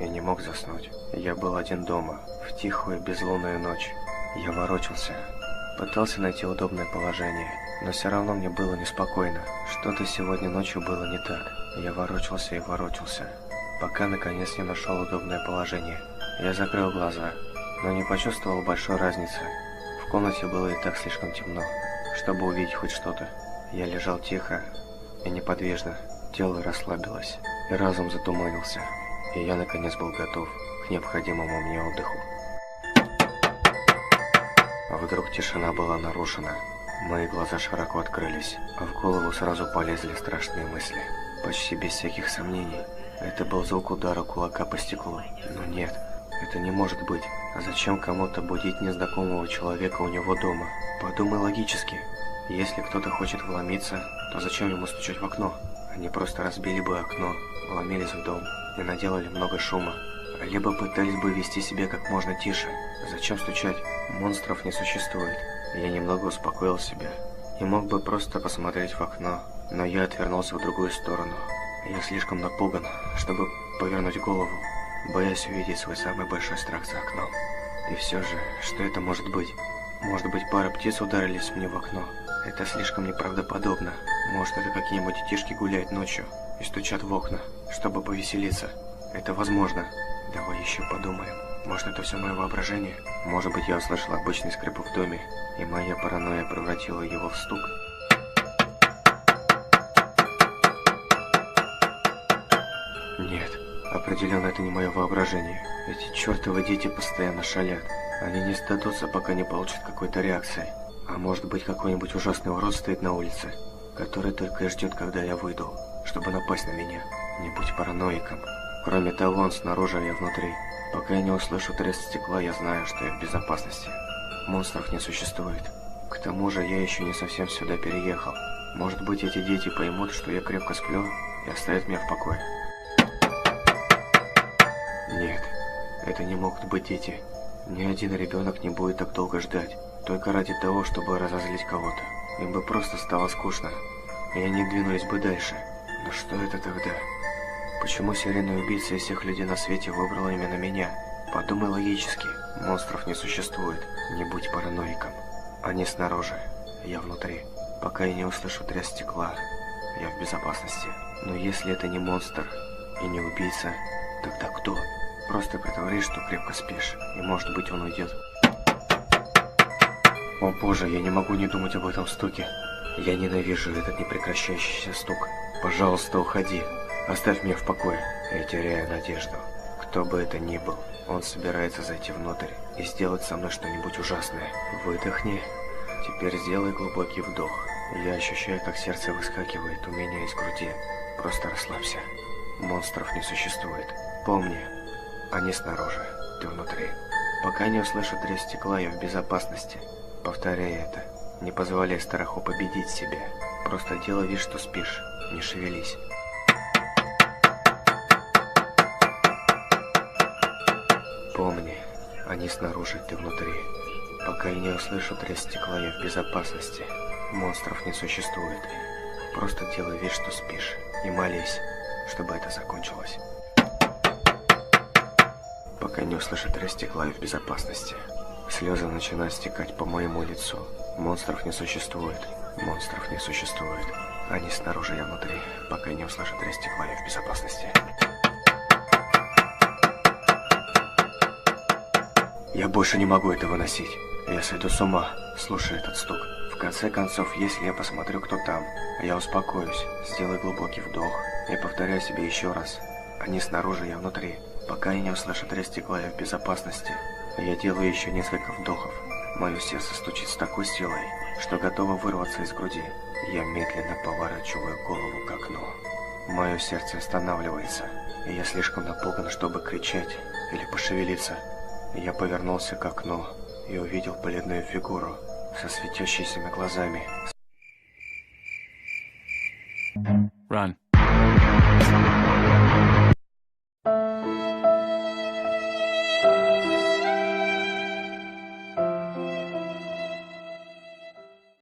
и не мог заснуть. Я был один дома, в тихую безлунную ночь. Я ворочался, пытался найти удобное положение, но все равно мне было неспокойно. Что-то сегодня ночью было не так. Я ворочался и ворочался, пока наконец не нашел удобное положение. Я закрыл глаза, но не почувствовал большой разницы. В комнате было и так слишком темно, чтобы увидеть хоть что-то. Я лежал тихо и неподвижно, тело расслабилось, и разум затуманился, и я наконец был готов к необходимому мне отдыху. А вдруг тишина была нарушена. Мои глаза широко открылись, а в голову сразу полезли страшные мысли. Почти без всяких сомнений, это был звук удара кулака по стеклу. Но нет, это не может быть. А зачем кому-то будить незнакомого человека у него дома? Подумай логически. Если кто-то хочет вломиться, то зачем ему стучать в окно? Они просто разбили бы окно, вломились в дом и наделали много шума. Либо пытались бы вести себя как можно тише. Зачем стучать? Монстров не существует. Я немного успокоил себя и мог бы просто посмотреть в окно, но я отвернулся в другую сторону. Я слишком напуган, чтобы повернуть голову, боясь увидеть свой самый большой страх за окном. И все же, что это может быть? Может быть, пара птиц ударились мне в окно? Это слишком неправдоподобно. Может, это какие-нибудь детишки гуляют ночью и стучат в окна, чтобы повеселиться? Это возможно. Давай еще подумаем. Может, это все мое воображение? Может быть, я услышал обычный скрип в доме, и моя паранойя превратила его в стук? Нет, определенно это не мое воображение. Эти чертовы дети постоянно шалят. Они не сдадутся, пока не получат какой-то реакции. А может быть, какой-нибудь ужасный урод стоит на улице, который только и ждет, когда я выйду, чтобы напасть на меня. Не будь параноиком. Кроме того, он снаружи, а я внутри. Пока я не услышу треск стекла, я знаю, что я в безопасности. Монстров не существует. К тому же, я еще не совсем сюда переехал. Может быть, эти дети поймут, что я крепко сплю, и оставят меня в покое. Нет, это не могут быть дети. Ни один ребенок не будет так долго ждать, только ради того, чтобы разозлить кого-то. Им бы просто стало скучно, и они двинулись бы дальше. Но что это тогда? Почему серийный убийца из всех людей на свете выбрал именно меня? Подумай логически. Монстров не существует. Не будь параноиком. Они снаружи, я внутри. Пока я не услышу треск стекла, я в безопасности. Но если это не монстр и не убийца, тогда кто? Просто притворись, что крепко спишь, и может быть он уйдет. О боже, я не могу не думать об этом стуке. Я ненавижу этот непрекращающийся стук. Пожалуйста, уходи. Оставь меня в покое. Я теряю надежду. Кто бы это ни был, он собирается зайти внутрь и сделать со мной что-нибудь ужасное. Выдохни. Теперь сделай глубокий вдох. Я ощущаю, как сердце выскакивает у меня из груди. Просто расслабься. Монстров не существует. Помни, они снаружи, ты внутри. Пока не услышу треск стекла, я в безопасности. Повторяй это. Не позволяй страху победить себя. Просто делай вид, что спишь. Не шевелись. Помни, они снаружи, ты внутри. Пока я не услышу треск стекла, я в безопасности. Монстров не существует. Просто делай вид, что спишь. И молись, чтобы это закончилось. Пока не услышу треск стекла, я в безопасности. Слезы начинают стекать по моему лицу. Монстров не существует. Монстров не существует. Они снаружи, я внутри. Пока я не услышу треск стекла, я в безопасности. Я больше не могу это выносить. Я сойду с ума, слушая этот стук. В конце концов, если я посмотрю, кто там, я успокоюсь, сделаю глубокий вдох и повторяю себе еще раз. Они снаружи, я внутри. Пока я не услышу треск стекла, я в безопасности. Я делаю еще несколько вдохов. Мое сердце стучит с такой силой, что готово вырваться из груди. Я медленно поворачиваю голову к окну. Мое сердце останавливается, и я слишком напуган, чтобы кричать или пошевелиться. Я повернулся к окну и увидел бледную фигуру со светящимися глазами. Run.